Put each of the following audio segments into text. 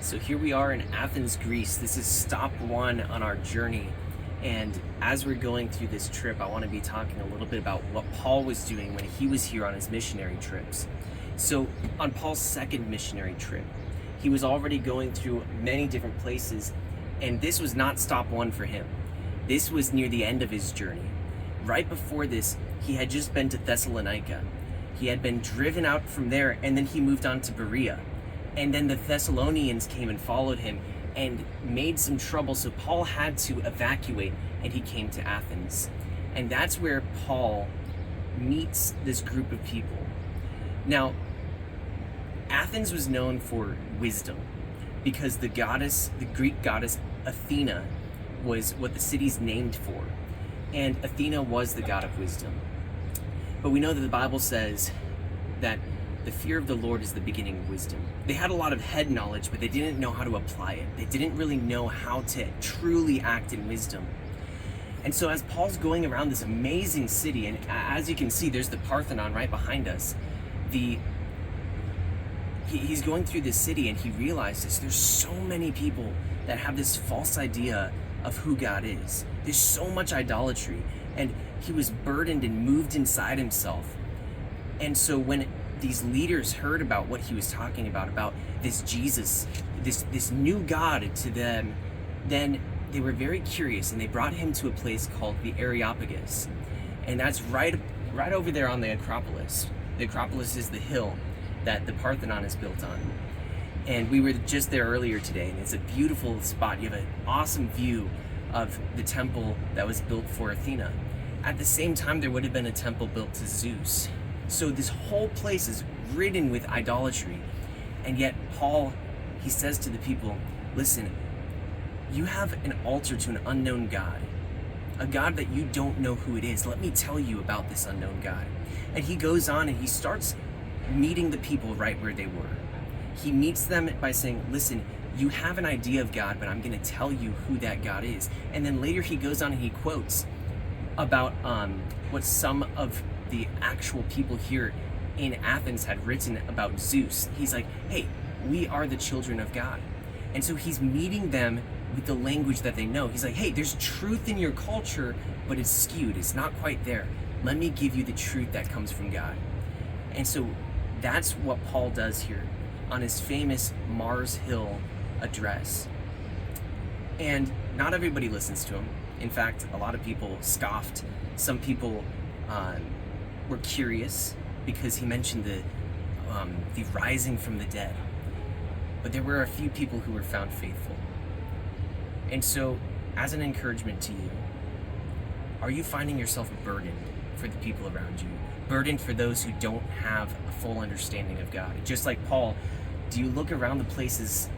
So here we are in Athens, Greece. This is stop one on our journey. And as we're going through this trip, I want to be talking a little bit about what Paul was doing when he was here on his missionary trips. So on Paul's second missionary trip, he was already going through many different places, and this was not stop one for him. This was near the end of his journey. Right before this, he had just been to Thessalonica. He had been driven out from there, and then he moved on to Berea. And then the Thessalonians came and followed him and made some trouble, so Paul had to evacuate, and he came to Athens. And that's where Paul meets this group of people. Now, Athens was known for wisdom because the Greek goddess Athena was what the city's named for. And Athena was the god of wisdom. But we know that the Bible says that the fear of the Lord is the beginning of wisdom. They had a lot of head knowledge, but they didn't know how to apply it. They didn't really know how to truly act in wisdom. And so as Paul's going around this amazing city, and as you can see, there's the Parthenon right behind us, he's going through this city, and he realizes there's so many people that have this false idea of who God is. There's so much idolatry, and he was burdened and moved inside himself. And so when these leaders heard about what he was talking about this Jesus, this new God to them, then they were very curious, and they brought him to a place called the Areopagus. And that's right over there on the Acropolis. The Acropolis is the hill that the Parthenon is built on. And we were just there earlier today, and it's a beautiful spot. You have an awesome view of the temple that was built for Athena. At the same time, there would have been a temple built to Zeus. So this whole place is ridden with idolatry. And yet Paul, he says to the people, listen, you have an altar to an unknown God, a God that you don't know who it is. Let me tell you about this unknown God. And he goes on and he starts meeting the people right where they were. He meets them by saying, listen, you have an idea of God, but I'm going to tell you who that God is. And then later he goes on and he quotes about what some of the actual people here in Athens had written about Zeus. He's like, hey, we are the children of God. And so he's meeting them with the language that they know. He's like, hey, there's truth in your culture, but it's skewed. It's not quite there. Let me give you the truth that comes from God. And so that's what Paul does here on his famous Mars Hill address. And not everybody listens to him. In fact, a lot of people scoffed. Some people were curious because he mentioned the rising from the dead. But there were a few people who were found faithful. And so, as an encouragement to you, are you finding yourself burdened for the people around you? Burdened for those who don't have a full understanding of God? Just like Paul, do you look around the places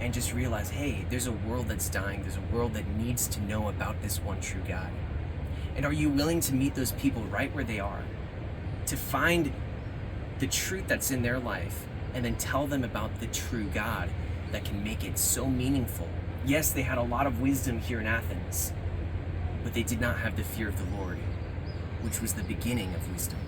and just realize, hey, there's a world that's dying. There's a world that needs to know about this one true God. And are you willing to meet those people right where they are, to find the truth that's in their life and then tell them about the true God that can make it so meaningful? Yes, they had a lot of wisdom here in Athens, but they did not have the fear of the Lord, which was the beginning of wisdom.